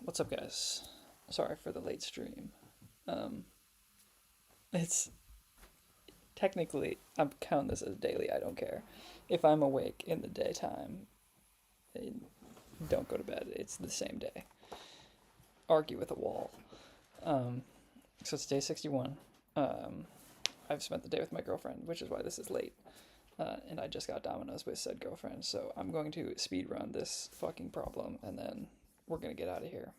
What's up, guys? Sorry for the late stream. Um, it's technically, I'm counting this as daily. I don't care. If I'm awake in the daytime, eh, don't go to bed. It's the same day. Argue with a wall. Um, so it's day 61. Um, I've spent the day with my girlfriend, which is why this is late. And I just got Domino's with said girlfriend. So I'm going to speed run this fucking problem and then we're going to get out of here.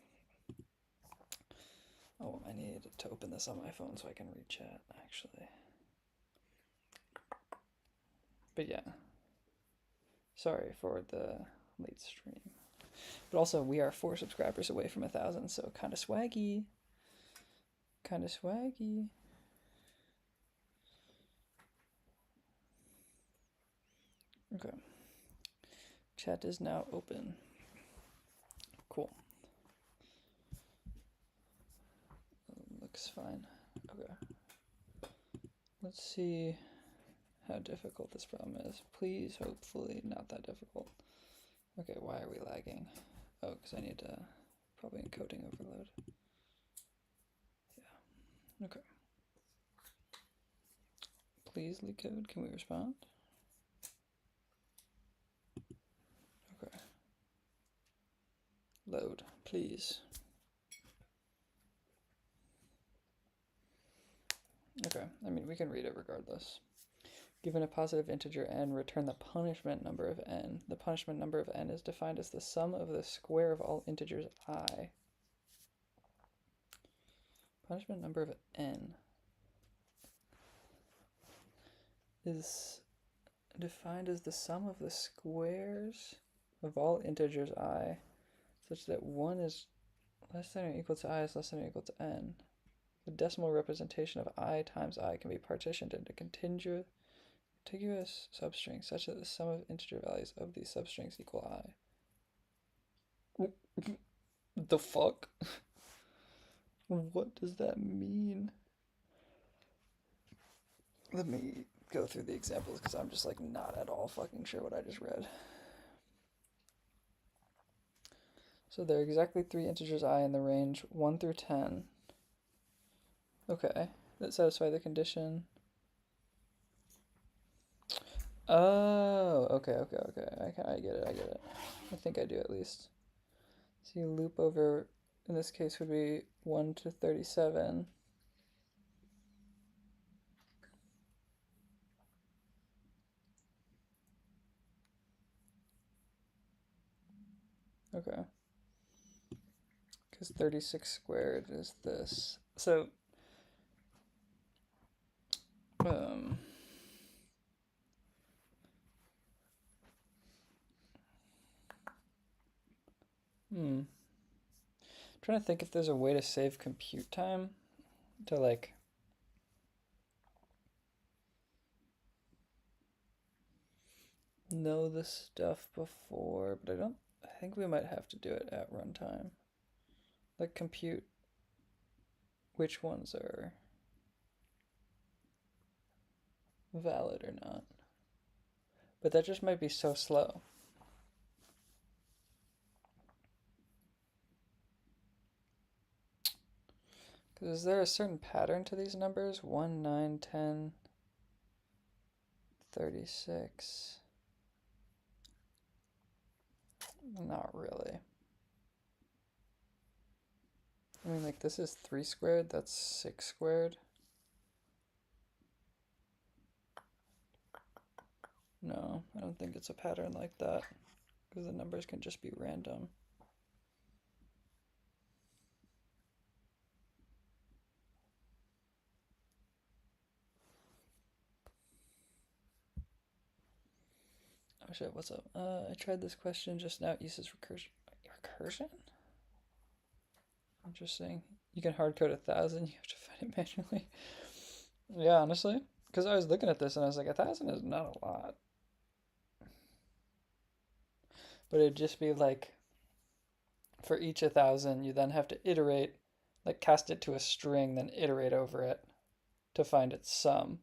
Oh, I need to open this on my phone so I can read chat, actually. But yeah, sorry for the late stream. But also, we are 4 subscribers away from 1,000, so kind of swaggy. Kind of swaggy. Okay. Chat is now open. Cool. Looks fine. Okay. Let's see how difficult this problem is. Please, hopefully, not that difficult. Okay, why are we lagging? Oh, because I need to probably encoding overload. Yeah. Okay. Please, leetcode, can we respond? Okay. Load, please. Okay, I mean, we can read it regardless. Given a positive integer n, return the punishment number of n. The punishment number of n is defined as the sum of the square of all integers I. Punishment number of n is defined as the sum of the squares of all integers I, such that 1 is less than or equal to I is less than or equal to n. The decimal representation of I times I can be partitioned into contiguous substrings such that the sum of integer values of these substrings equal I. The fuck? What does that mean? Let me go through the examples because I'm just like not at all fucking sure what I just read. So there are exactly 3 integers I in the range 1 through 10. Okay, that satisfy the condition. Oh, okay. I get it. I think I do at least. So you loop over, in this case would be 1 to 37. Okay. Because 36 squared is this. So, um, trying to think if there's a way to save compute time to like know this stuff before, but I think we might have to do it at runtime. Like compute which ones are valid or not. But that just might be so slow. Because is there a certain pattern to these numbers? 1, 9, 10, 36. Not really. I mean, like, this is 3 squared, that's 6 squared. No, I don't think it's a pattern like that. Because the numbers can just be random. Oh shit, what's up? I tried this question just now. It uses recursion. Recursion? Interesting. You can hard code 1,000, you have to find it manually. Yeah, honestly. Because I was looking at this and I was like, 1,000 is not a lot. But it'd just be like, for each 1,000, you then have to iterate, like cast it to a string, then iterate over it to find its sum.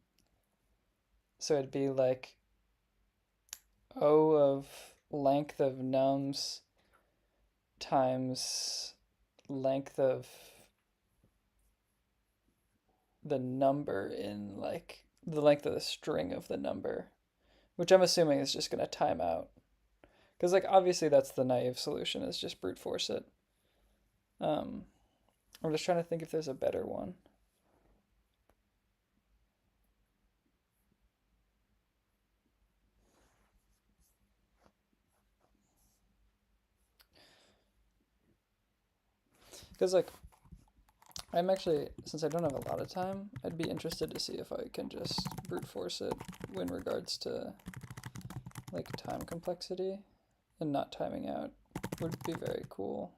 So it'd be like O of length of nums times length of the number in like the length of the string of the number, which I'm assuming is just going to time out. Because like obviously that's the naive solution, is just brute force it. I'm just trying to think if there's a better one. Because like I'm actually, since I don't have a lot of time, I'd be interested to see if I can just brute force it in regards to like time complexity and not timing out. Would be very cool.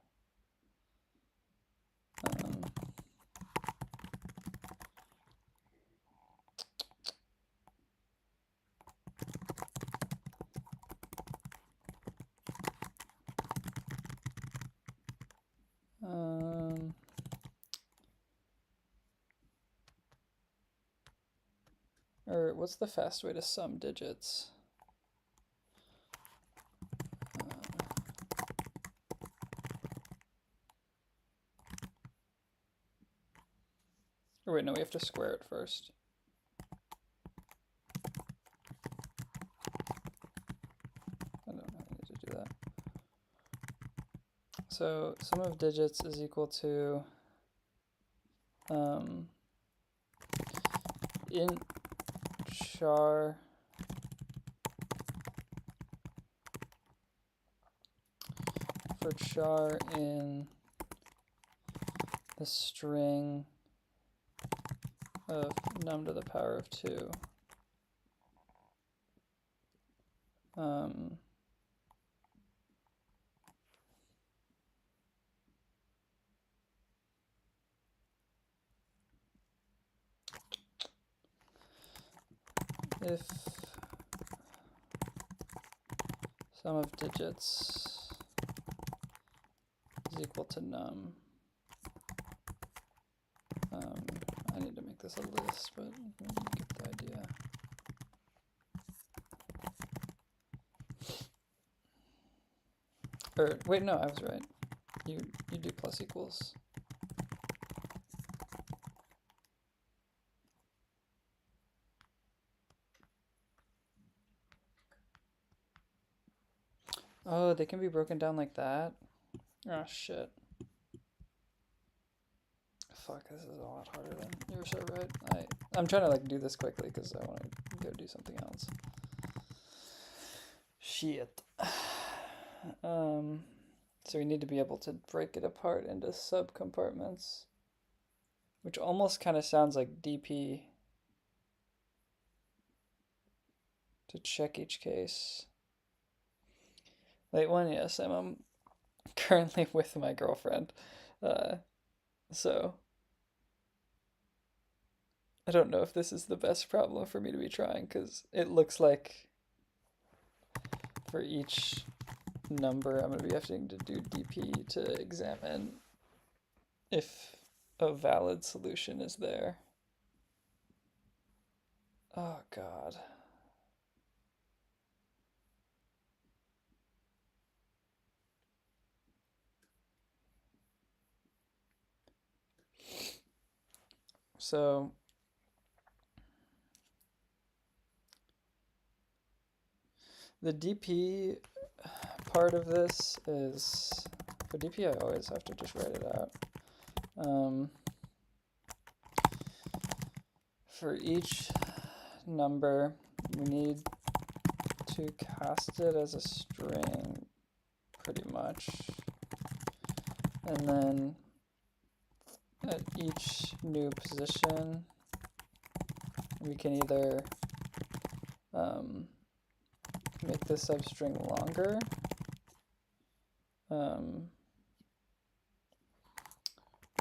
Or what's the fast way to sum digits? Or wait, no, we have to square it first. I don't know how I need to do that. So sum of digits is equal to int char for char in the string of num to the power of 2. If sum of digits is equal to num. I need to make this a list, but you get the idea. Or wait, no, I was right. You do plus equals. Oh, they can be broken down like that? Oh, shit. Fuck, this is a lot harder than you were so right. I'm trying to like do this quickly because I want to go do something else. Shit. So we need to be able to break it apart into subcompartments, which almost kind of sounds like DP to check each case. Late one, yes, I'm currently with my girlfriend, so I don't know if this is the best problem for me to be trying, because it looks like for each number I'm going to be having to do DP to examine if a valid solution is there. Oh god. So the DP part of this is, for DP I always have to just write it out. For each number we need to cast it as a string pretty much, and then at each new position we can either make the substring longer,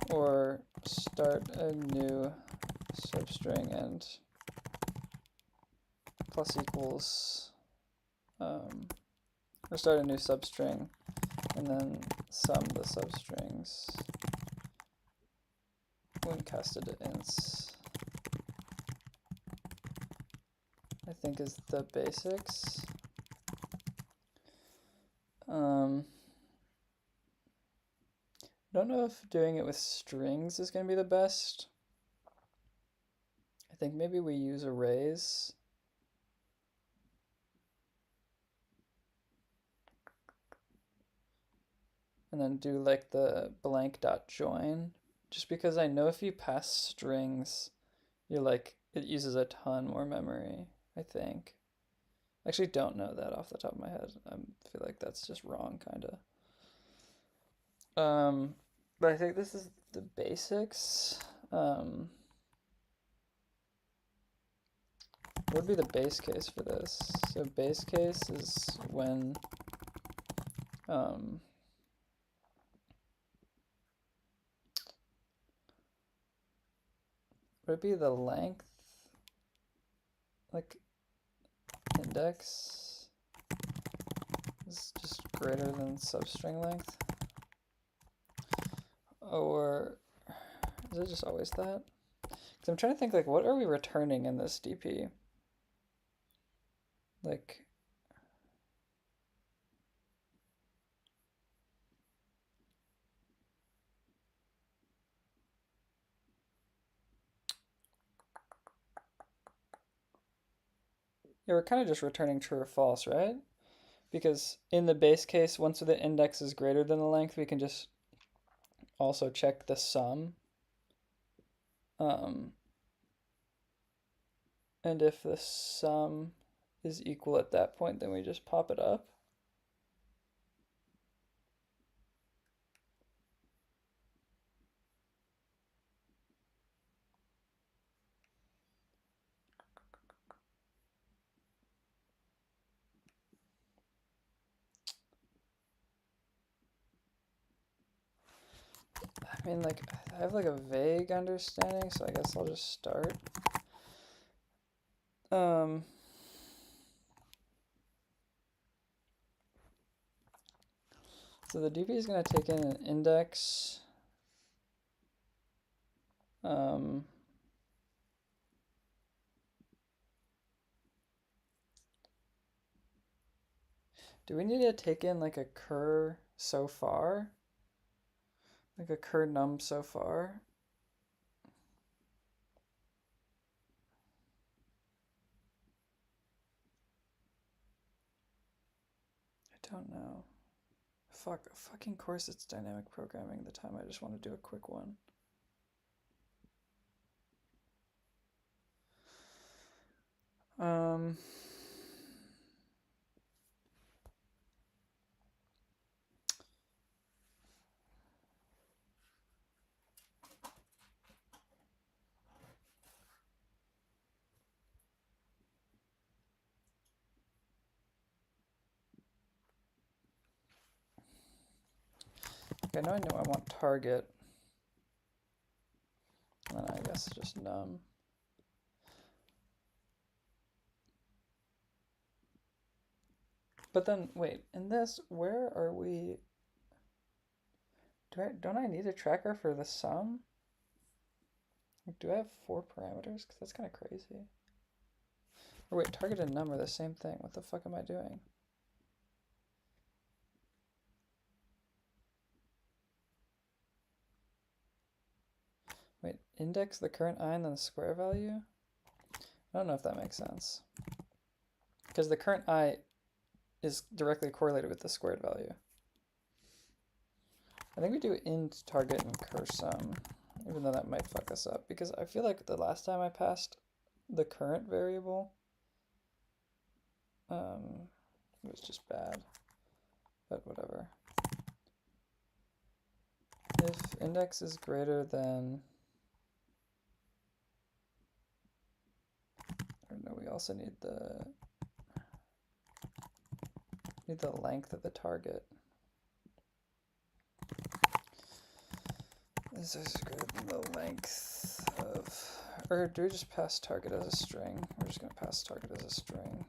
or start a new substring and plus equals, or start a new substring and then sum the substrings when casted to ints, I think is the basics. don't know if doing it with strings is going to be the best. I think maybe we use arrays. And then do like the blank dot join, just because I know if you pass strings, you're like, it uses a ton more memory, I think. I actually don't know that off the top of my head. I feel like that's just wrong, kind of. But I think this is the basics. What would be the base case for this? So base case is when would it be the length, like index is just greater than substring length? Or is it just always that? Because I'm trying to think, like, what are we returning in this DP? Like, yeah, we're kind of just returning true or false, right? Because in the base case, once the index is greater than the length, we can just also check the sum. And if the sum is equal at that point, then we just pop it up. I mean, like, I have like a vague understanding, so I guess I'll just start. So the DP is going to take in an index. Do we need to take in like a cur so far? Like a cur num so far? I don't know. Fuck, fucking course it's dynamic programming the time I just want to do a quick one. Okay, now I know I want target. And then I guess just num. But then, wait, in this, where are we? Don't I need a tracker for the sum? Do I have 4 parameters? Because that's kind of crazy. Or wait, target and num are the same thing. What the fuck am I doing? Wait, index the current I and then the square value? I don't know if that makes sense. Because the current I is directly correlated with the squared value. I think we do int target and cur sum, even though that might fuck us up. Because I feel like the last time I passed the current variable, it was just bad. But whatever. If index is greater than, or no, we also need the length of the target. This is greater than the length of, or do we just pass target as a string? We're just gonna pass target as a string.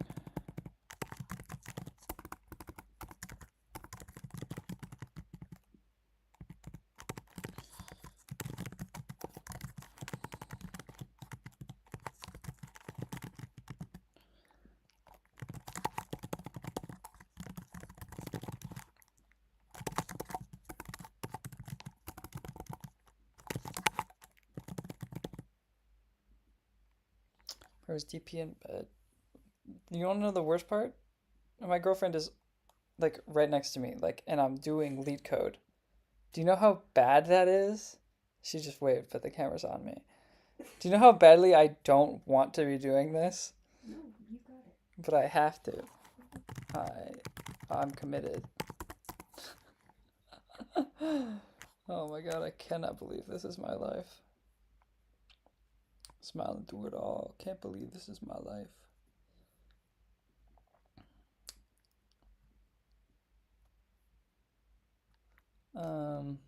Or is DP in bed? You want to know the worst part? My girlfriend is like right next to me, like, and I'm doing leetcode. Do you know how bad that is? She just waved, but the camera's on me. Do you know how badly I don't want to be doing this? No, you got it. But I have to. I'm committed. Oh my god, I cannot believe this is my life. Smiling through it all. Can't believe this is my life. Um,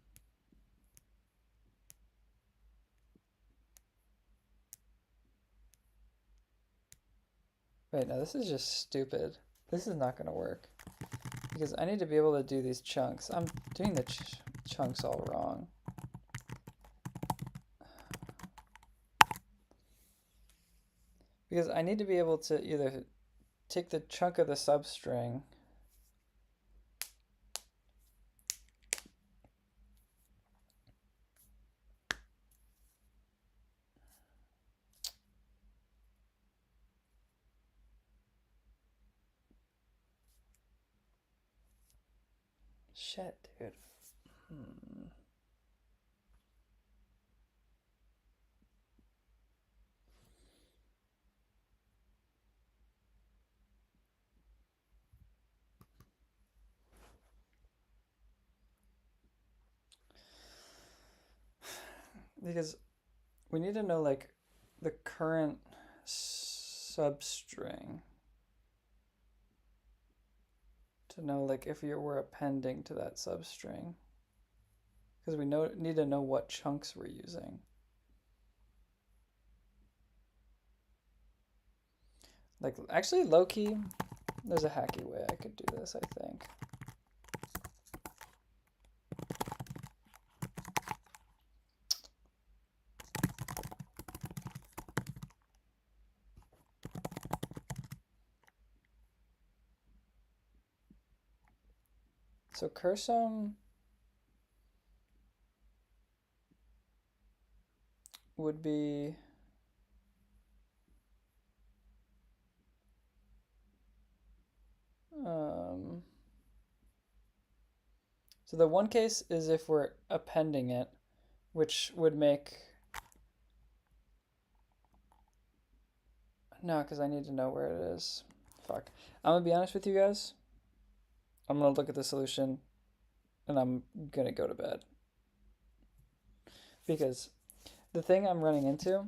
Wait, no, this is just stupid. This is not gonna work. Because I need to be able to do these chunks. I'm doing the chunks all wrong. Because I need to be able to either take the chunk of the substring shit, dude. Because we need to know like the current substring to know like if we're appending to that substring. Because we need to know what chunks we're using. Like actually low key, there's a hacky way I could do this, I think. So cursum would be so the one case is if we're appending it, which would make no, because I need to know where it is. Fuck. I'm gonna be honest with you guys. I'm gonna look at the solution and I'm gonna go to bed. Because the thing I'm running into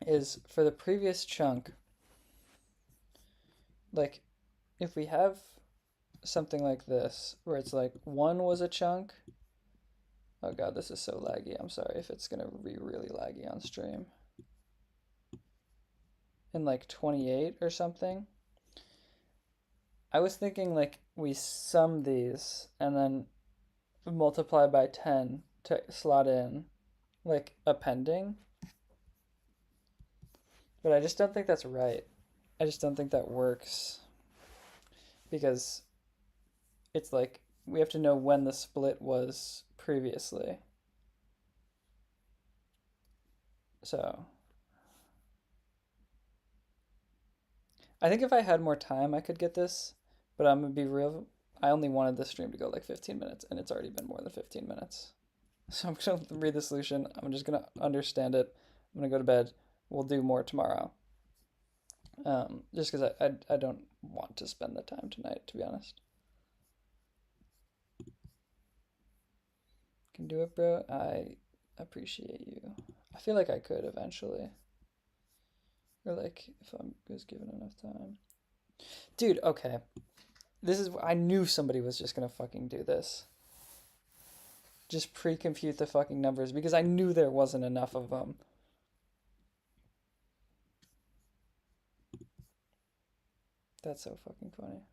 is for the previous chunk, like if we have something like this where it's like one was a chunk. Oh god, this is so laggy. I'm sorry if it's gonna be really laggy on stream. In like 28 or something. I was thinking like we sum these and then multiply by 10 to slot in like appending. But I just don't think that's right. I just don't think that works. Because it's like we have to know when the split was previously. So I think if I had more time, I could get this, but I'm gonna be real. I only wanted this stream to go like 15 minutes, and it's already been more than 15 minutes. So I'm gonna read the solution. I'm just gonna understand it. I'm gonna go to bed. We'll do more tomorrow. Just because I don't want to spend the time tonight, to be honest. Can do it, bro. I appreciate you. I feel like I could eventually. Or like if I was given enough time. Dude, okay. This is I knew somebody was just gonna fucking do this. Just pre-compute the fucking numbers because I knew there wasn't enough of them. That's so fucking funny.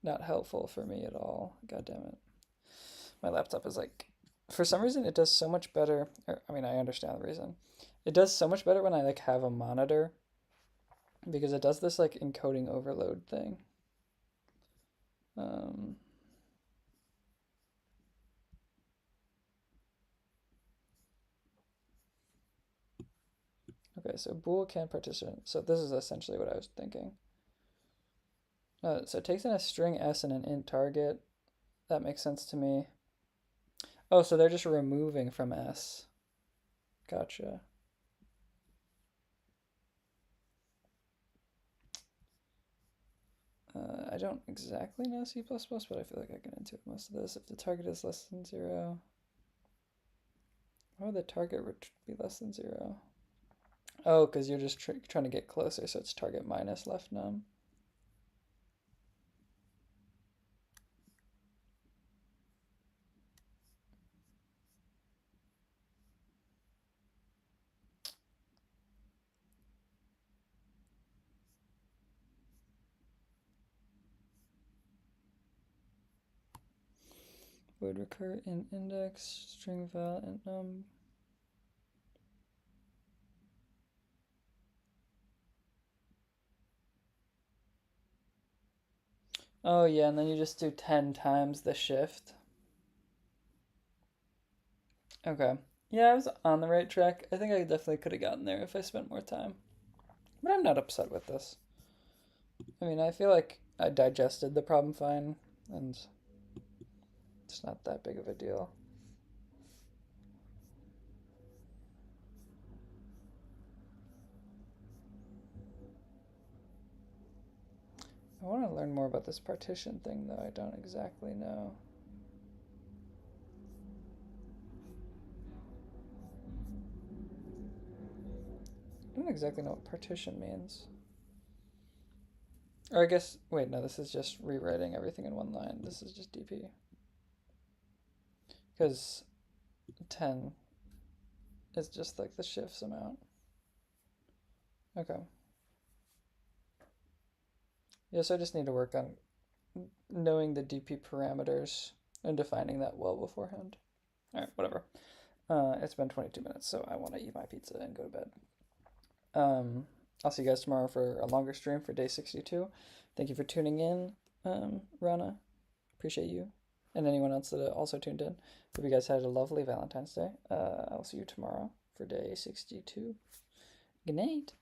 Not helpful for me at all. God damn it. My laptop is like for some reason it does so much better. I mean, I understand the reason. It does so much better when I like have a monitor because it does this like encoding overload thing. Um, Okay, so bool can partition. So this is essentially what I was thinking. So it takes in a string s and an int target. That makes sense to me. Oh, so they're just removing from s. Gotcha. I don't exactly know C++, but I feel like I can intuit most of this. If the target is less than 0, why would the target be less than 0? Oh, because you're just trying to get closer, so it's target minus left num. Would recur in index, string val, int num. Oh yeah, and then you just do 10 times the shift. Okay. Yeah, I was on the right track. I think I definitely could have gotten there if I spent more time. But I'm not upset with this. I mean, I feel like I digested the problem fine, and it's not that big of a deal. I want to learn more about this partition thing, though. I don't exactly know. I don't exactly know what partition means. Or I guess, wait, no, this is just rewriting everything in one line. This is just DP. Because 10 is just like the shifts amount. Okay. Yes, I just need to work on knowing the DP parameters and defining that well beforehand. All right, whatever. It's been 22 minutes, so I want to eat my pizza and go to bed. I'll see you guys tomorrow for a longer stream for day 62. Thank you for tuning in, Rana. Appreciate you. And anyone else that also tuned in. Hope you guys had a lovely Valentine's Day. I'll see you tomorrow for day 62. Good night.